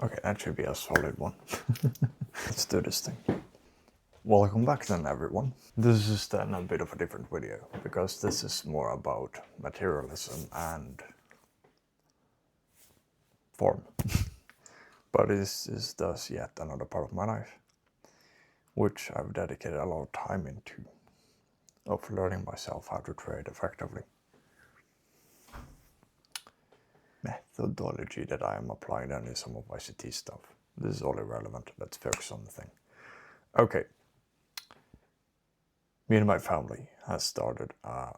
Okay, that should be a solid one. Let's do this thing. Welcome back then, everyone. This is then a bit of a different video, because this is more about materialism and form. But this is thus yet another part of my life, which I've dedicated a lot of time into, of learning myself how to trade effectively. Methodology that I am applying then is some of ICT stuff. This is all irrelevant. Let's focus on the thing. Okay. Me and my family has started a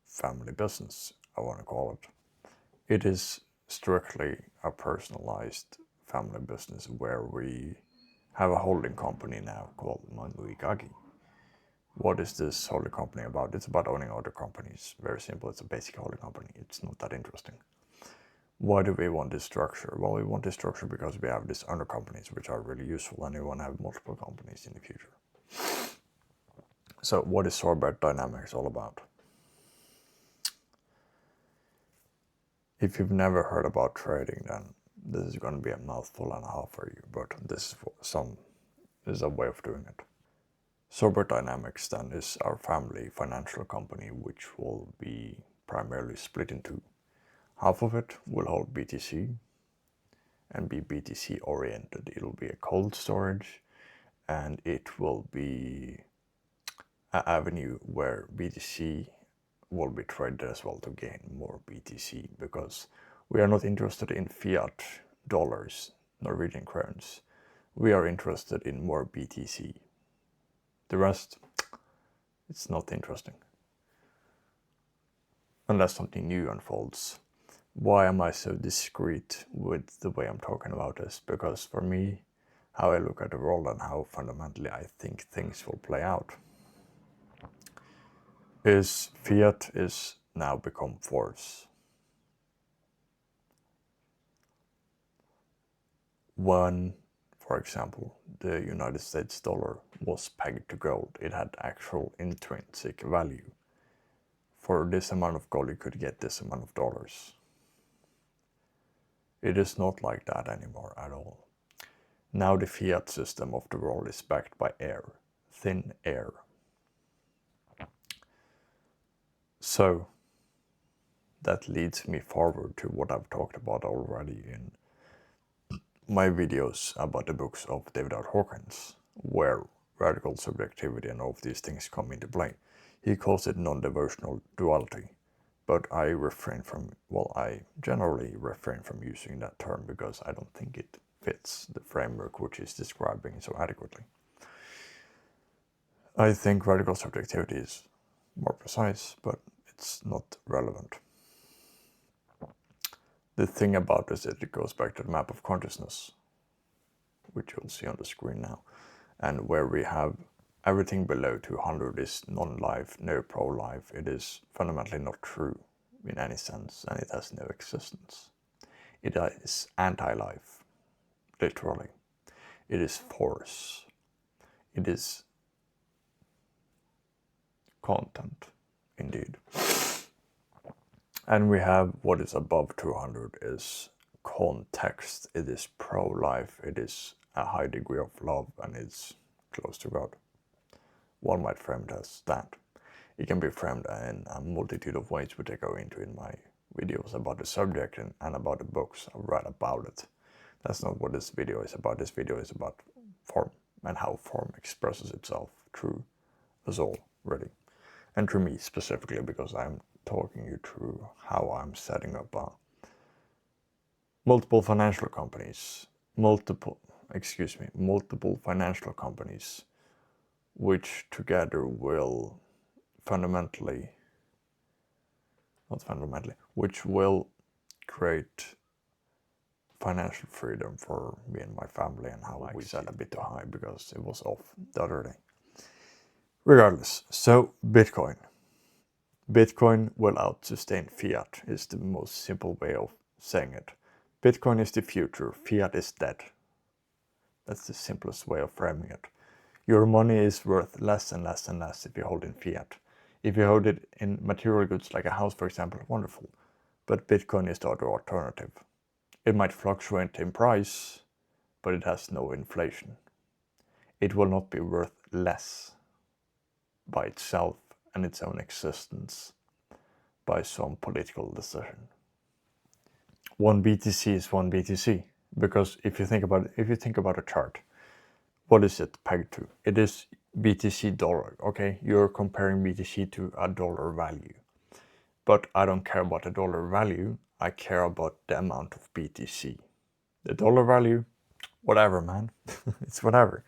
family business, I want to call it. It is strictly a personalized family business where we have a holding company now called Manduikagi. What is this holding company about? It's about owning other companies. Very simple. It's a basic holding company. It's not that interesting. Why do we want this structure? Well, we want this structure because we have these under companies which are really useful, and we want to have multiple companies in the future. So what is Sorbet Dynamics all about? If you've never heard about trading, then this is going to be a mouthful and a half for you, but this is a way of doing it. Sorbet Dynamics then is our family financial company, which will be primarily split in two. Half of it will hold BTC and be BTC oriented. It will be a cold storage, and it will be an avenue where BTC will be traded as well to gain more BTC, because we are not interested in fiat dollars, Norwegian crowns. We are interested in more BTC. The rest, it's not interesting. Unless something new unfolds. Why am I so discreet with the way I'm talking about this? Because for me, how I look at the world and how fundamentally I think things will play out is fiat is now become force. When, for example, the United States dollar was pegged to gold, it had actual intrinsic value. For this amount of gold, you could get this amount of dollars. It is not like that anymore at all. Now the fiat system of the world is backed by air, thin air. So that leads me forward to what I've talked about already in my videos about the books of David R. Hawkins, where radical subjectivity and all of these things come into play. He calls it non-devotional duality, but I generally refrain from using that term because I don't think it fits the framework which is describing so adequately. I think radical subjectivity is more precise, but it's not relevant. The thing about this is it goes back to the map of consciousness, which you'll see on the screen now, and where we have everything below 200 is non-life, no pro-life. It is fundamentally not true in any sense, and it has no existence. It is anti-life, literally. It is force. It is content, indeed. And we have what is above 200 is context. It is pro-life. It is a high degree of love, and it's close to God. One might frame it as that. It can be framed in a multitude of ways, which I go into in my videos about the subject and about the books I write about it. That's not what this video is about. This video is about form and how form expresses itself through us all, really. And through me specifically, because I'm talking you through how I'm setting up multiple financial companies, which together will which will create financial freedom for me and my family, and how we set a bit too high because it was off the other day. Regardless, so Bitcoin. Bitcoin will out-sustain fiat is the most simple way of saying it. Bitcoin is the future, fiat is dead. That's the simplest way of framing it. Your money is worth less and less and less if you hold in fiat. If you hold it in material goods like a house, for example, wonderful. But Bitcoin is the other alternative. It might fluctuate in price, but it has no inflation. It will not be worth less by itself and its own existence by some political decision. One BTC is one BTC, because if you think about a chart, what is it pegged to? It is BTC dollar. Okay, you're comparing BTC to a dollar value, but I don't care about the dollar value. I care about the amount of BTC. The dollar value, whatever, man. It's whatever.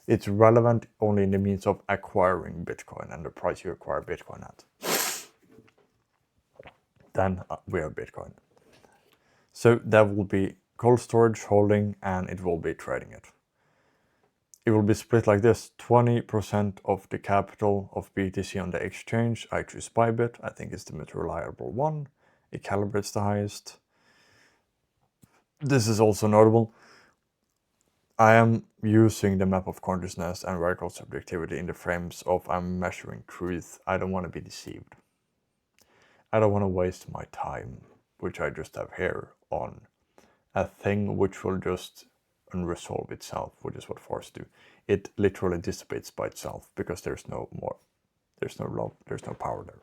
It's relevant only in the means of acquiring Bitcoin and the price you acquire Bitcoin at. Then we have Bitcoin. So that will be cold storage, holding, and it will be trading it. It will be split like this: 20% of the capital of BTC on the exchange. I choose Bybit. I think it's the most reliable one. It calibrates the highest. This is also notable. I am using the map of consciousness and radical subjectivity in the frames of I'm measuring truth. I don't want to be deceived. I don't want to waste my time, which I just have here, on a thing which will just unresolve itself, which is what force do. It literally dissipates by itself because there's no love, there's no power there.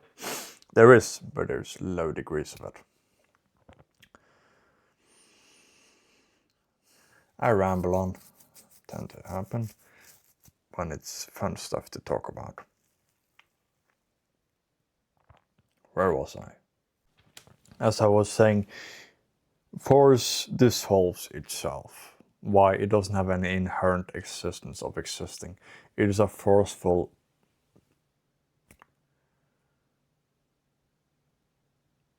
There is, but there's low degrees of it. I ramble on. Tend to happen when it's fun stuff to talk about. Where was I? As I was saying, force dissolves itself. Why? It doesn't have any inherent existence of existing. It is a forceful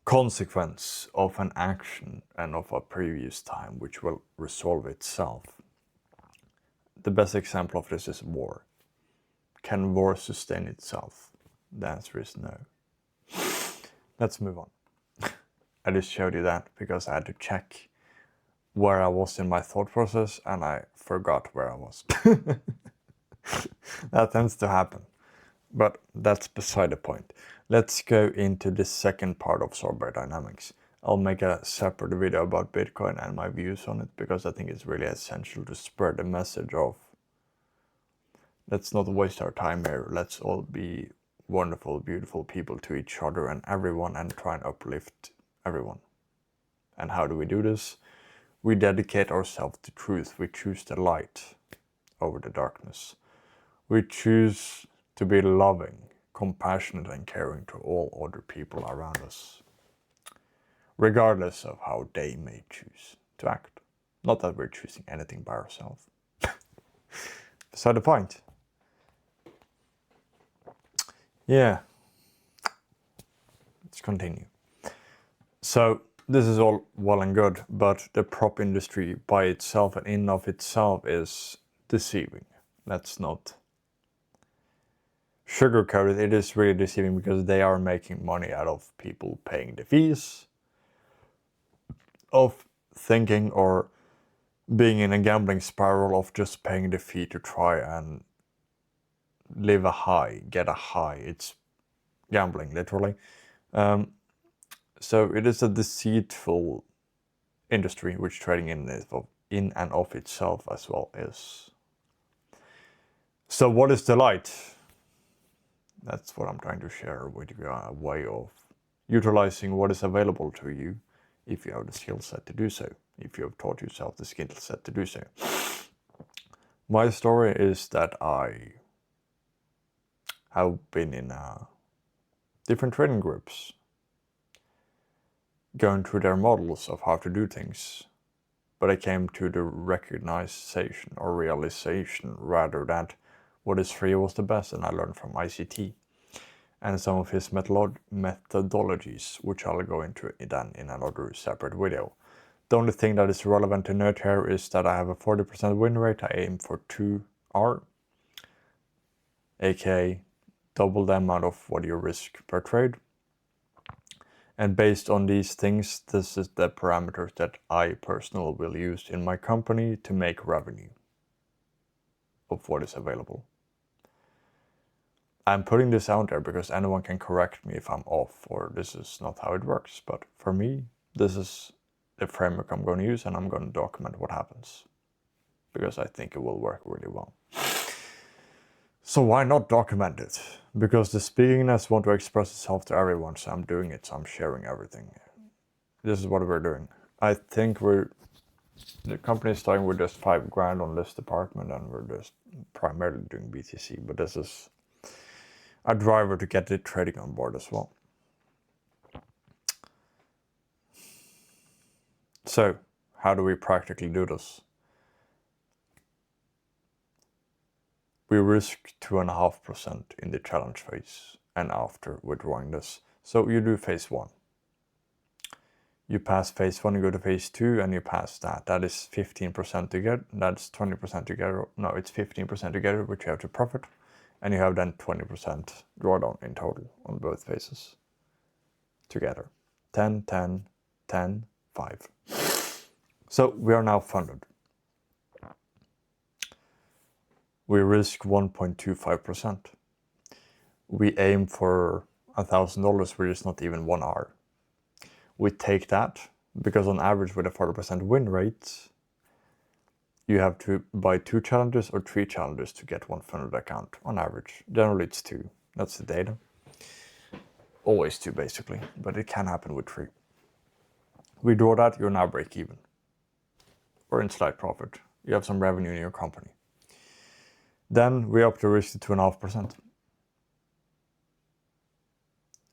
consequence of an action and of a previous time which will resolve itself. The best example of this is war. Can war sustain itself? The answer is no. Let's move on. I just showed you that because I had to check where I was in my thought process and I forgot where I was. That tends to happen, but that's beside the point. Let's go into the second part of Sorbet dynamics. I'll make a separate video about Bitcoin and my views on it because I think it's really essential to spread the message of let's not waste our time here. Let's all be wonderful, beautiful people to each other and everyone and try and uplift everyone. And how do we do this? We dedicate ourselves to truth. We choose the light over the darkness. We choose to be loving, compassionate and caring to all other people around us, regardless of how they may choose to act. Not that we're choosing anything by ourselves. So the point. Yeah. Let's continue. So this is all well and good, but the prop industry by itself and in of itself is deceiving. Let's not sugarcoat it. It is really deceiving because they are making money out of people paying the fees, of thinking or being in a gambling spiral of just paying the fee to try and live a high, get a high. It's gambling, literally. So it is a deceitful industry, which trading in and of itself as well is. So what is the light? That's what I'm trying to share with you, a way of utilizing what is available to you if you have the skill set to do so, if you have taught yourself the skill set to do so. My story is that I have been in different trading groups, going through their models of how to do things, but I came to the recognition or realization rather that what is free was the best, and I learned from ICT and some of his methodologies, which I'll go into then in another separate video. The only thing that is relevant to note here is that I have a 40% win rate. I aim for 2R, aka double the amount of what you risk per trade. And based on these things, this is the parameters that I personally will use in my company to make revenue of what is available. I'm putting this out there because anyone can correct me if I'm off or this is not how it works. But for me, this is the framework I'm going to use and I'm going to document what happens. because I think it will work really well. So why not document it? Because the speakingness wants to express itself to everyone, so I'm doing it, so I'm sharing everything. This is what we're doing. I think the company is starting with just $5,000 on this department, and we're just primarily doing BTC, but this is a driver to get the trading on board as well. So, how do we practically do this? We risk 2.5% in the challenge phase and after withdrawing this. So you do phase 1. You pass phase 1, you go to phase 2, and you pass that. That is 15% together. That's 20% together. No, it's 15% together, which you have to profit. And you have then 20% drawdown in total on both phases together. 10, 10, 10, 5. So we are now funded. We risk 1.25%. We aim for $1,000, which is not even 1 hour. We take that, because on average with a 40% win rate, you have to buy 2 challenges or 3 challenges to get one funded account on average. Generally it's 2, that's the data. Always 2 basically, but it can happen with 3. We draw that, you're now break even. Or in slight profit. You have some revenue in your company. Then we up the risk to 2.5%.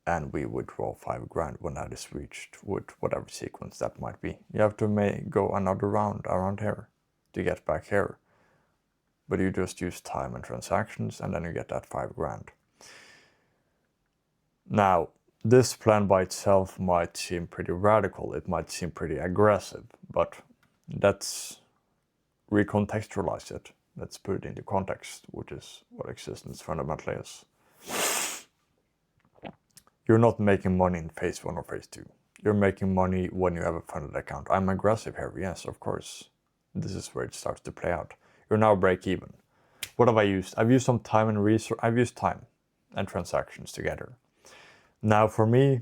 And we withdraw $5,000 when that is reached with whatever sequence that might be. You have to go another round around here to get back here. But you just use time and transactions, and then you get that $5,000. Now, this plan by itself might seem pretty radical. It might seem pretty aggressive, but let's recontextualize it. Let's put it into context, which is what existence fundamentally is. You're not making money in phase 1 or phase 2. You're making money when you have a funded account. I'm aggressive here, yes, of course. This is where it starts to play out. You're now break even. What have I used? I've used some time and resource. I've used time and transactions together. Now for me,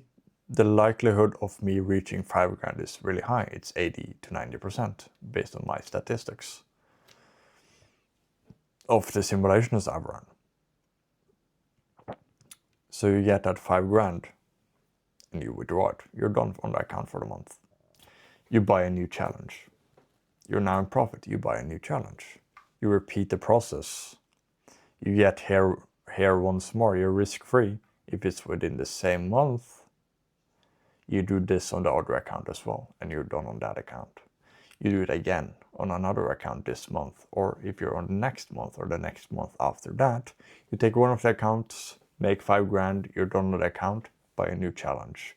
the likelihood of me reaching $5,000 is really high. It's 80 to 90% based on my statistics of the simulations I've run. So you get that $5,000 and you withdraw it. You're done on the account for the month. You buy a new challenge. You're now in profit. You buy a new challenge. You repeat the process. You get here once more. You're risk-free. If it's within the same month, you do this on the other account as well, and you're done on that account. You do it again on another account this month, or if you're on the next month or the next month after that, you take one of the accounts, make $5,000, you're done with the account, buy a new challenge.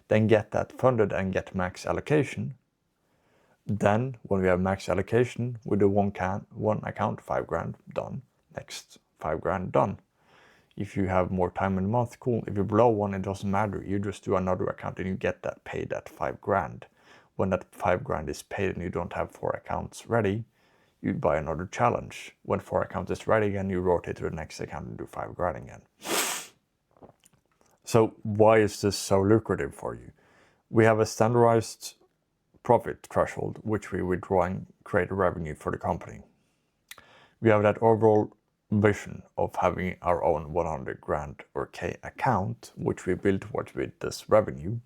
Then get that funded and get max allocation. Then, when we have max allocation, we do one account, $5,000, done. Next, $5,000, done. If you have more time in the month, cool. If you blow one, it doesn't matter. You just do another account and you get that paid at $5,000. When that $5,000 is paid and you don't have 4 accounts ready, you buy another challenge. When 4 accounts is ready again, you rotate to the next account and do $5,000 again. So why is this so lucrative for you? We have a standardized profit threshold, which we withdraw and create revenue for the company. We have that overall vision of having our own $100,000 or K account, which we build towards with this revenue,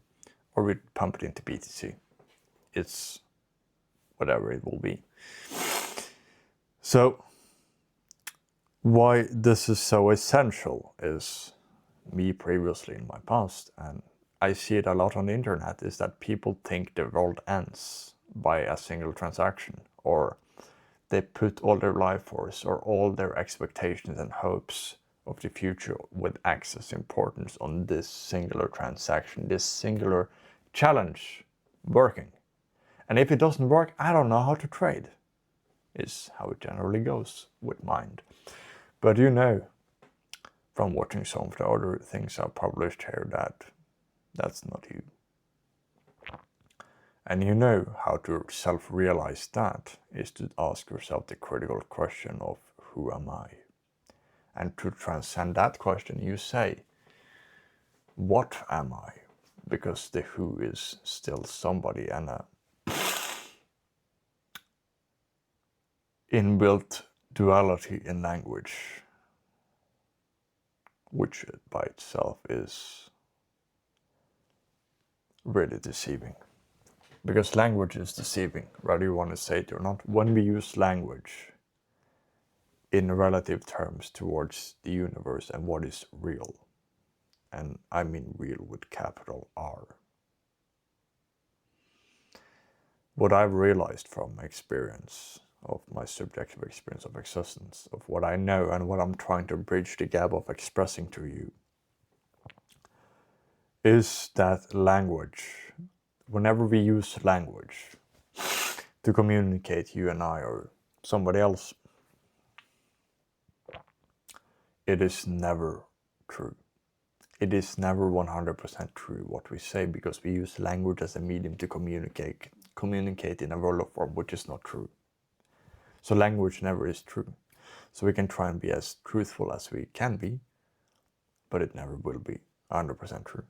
or we pump it into BTC. It's whatever it will be. So why this is so essential is me previously in my past, and I see it a lot on the internet, is that people think the world ends by a single transaction, or they put all their life force or all their expectations and hopes of the future with access importance on this singular transaction, this singular challenge working. And if it doesn't work, I don't know how to trade, is how it generally goes with mind. But you know, from watching some of the other things I've published here, that that's not you. And you know how to self-realize that is to ask yourself the critical question of who am I? And to transcend that question, you say, what am I? Because the who is still somebody, and inbuilt duality in language, which by itself is really deceiving. Because language is deceiving, whether you want to say it or not. When we use language in relative terms towards the universe and what is real, and I mean real with capital R, what I've realized from experience, of my subjective experience of existence, of what I know and what I'm trying to bridge the gap of expressing to you, is that language, whenever we use language to communicate, you and I or somebody else, it is never true. It is never 100% true what we say, because we use language as a medium to communicate in a verbal form, which is not true. So language never is true. So we can try and be as truthful as we can be, but it never will be 100% true.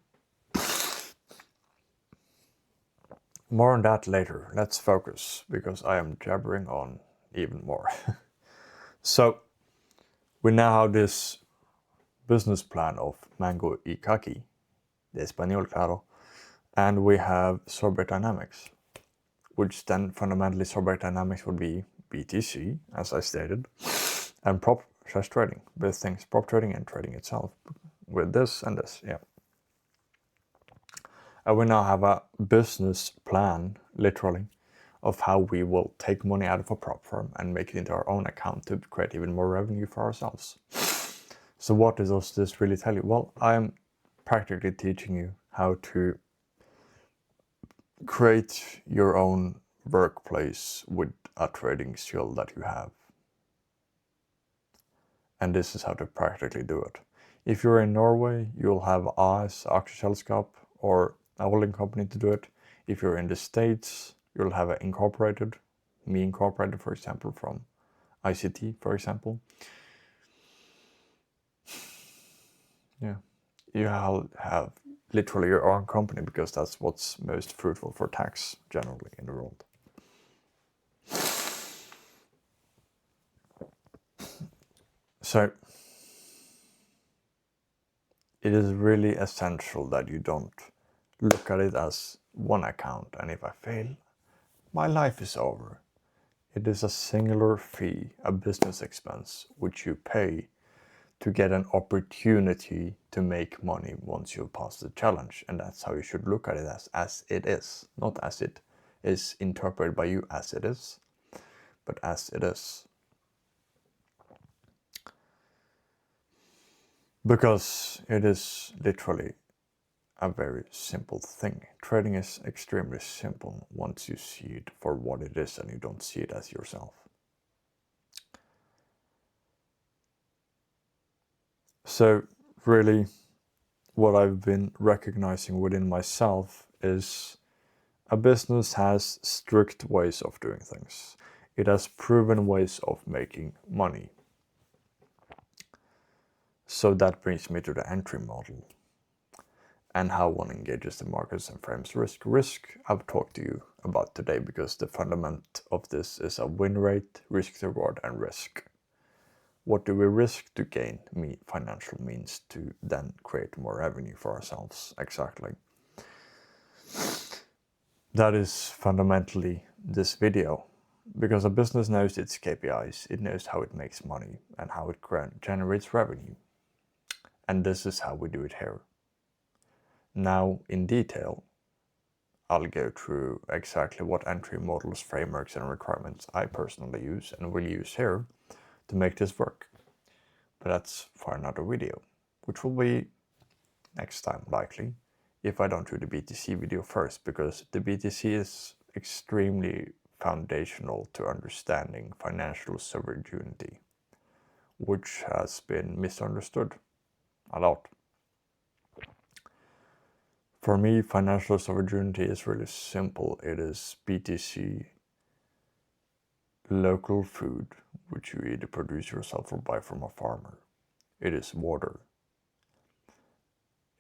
More on that later. Let's focus, because I am jabbering on even more. So we now have this business plan of Mango y Kaki, de Español claro, and we have Sorbet Dynamics, which then fundamentally Sorbet Dynamics would be BTC, as I stated, and prop/trading, both things, prop trading and trading itself, with this and this, yeah. And we now have a business plan, literally, of how we will take money out of a prop firm and make it into our own account to create even more revenue for ourselves. So what does this really tell you? Well, I'm practically teaching you how to create your own workplace with a trading skill that you have. And this is how to practically do it. If you're in Norway, you'll have AS, Aksjeselskap, or a holding company to do it. If you're in the States, you'll have an incorporated, me incorporated, for example, from ICT, for example. Yeah, you have literally your own company, because that's what's most fruitful for tax generally in the world. So it is really essential that you don't look at it as one account, and if I fail, my life is over. It is a singular fee, a business expense, which you pay to get an opportunity to make money once you've passed the challenge. And that's how you should look at it, as it is. Not as it is interpreted by you as it is, but as it is. Because it is literally a very simple thing. Trading is extremely simple once you see it for what it is and you don't see it as yourself. So really, what I've been recognizing within myself is a business has strict ways of doing things. It has proven ways of making money. So that brings me to the entry model and how one engages the markets and frames risk. Risk I've talked to you about today, because the fundament of this is a win rate, risk to reward, and risk. What do we risk to gain financial means to then create more revenue for ourselves? Exactly. That is fundamentally this video, because a business knows its KPIs, it knows how it makes money and how it generates revenue. And this is how we do it here. Now, in detail, I'll go through exactly what entry models, frameworks, and requirements I personally use and will use here to make this work. But that's for another video, which will be next time likely, if I don't do the BTC video first, because the BTC is extremely foundational to understanding financial sovereignty, which has been misunderstood a lot. For me, financial sovereignty is really simple. It is BTC, local food, which you either produce yourself or buy from a farmer. It is water.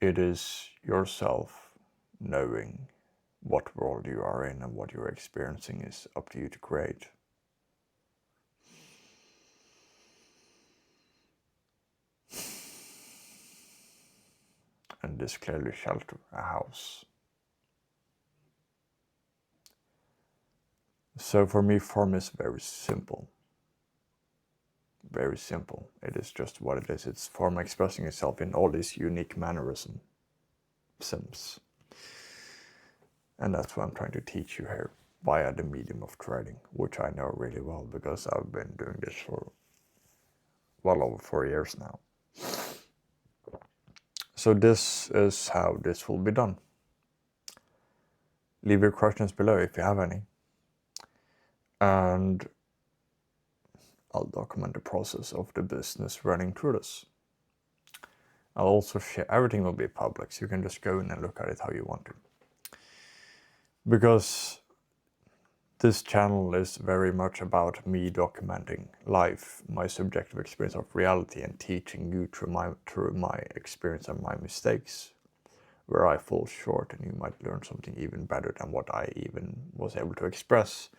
It is yourself knowing what world you are in and what you're experiencing is up to you to create. and this clearly shelter a house. So for me, form is very simple. Very simple. It is just what it is. It's form expressing itself in all these unique mannerisms. And that's what I'm trying to teach you here via the medium of trading, which I know really well because I've been doing this for well over 4 years now. So this is how this will be done. Leave your questions below if you have any. And I'll document the process of the business running through this. I'll also share, everything will be public, so you can just go in and look at it how you want to. Because this channel is very much about me documenting life, my subjective experience of reality, and teaching you through my experience and my mistakes, where I fall short and you might learn something even better than what I even was able to express.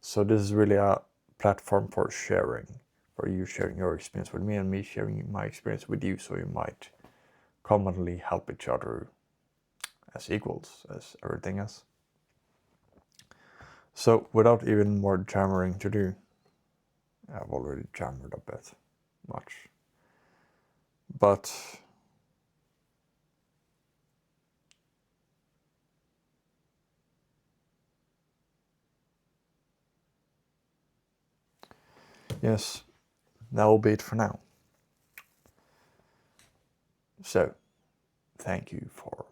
So this is really a platform for sharing, for you sharing your experience with me and me sharing my experience with you, so you might commonly help each other as equals, as everything else. So without even more jammering to do, I've already jammered a bit much, but yes, that will be it for now. So thank you for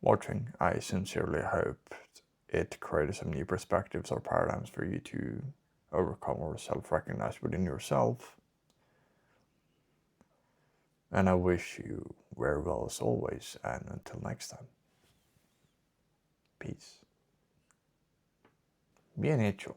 watching. I sincerely hope it created some new perspectives or paradigms for you to overcome or self-recognize within yourself. And I wish you very well as always, and until next time, peace. Bien hecho.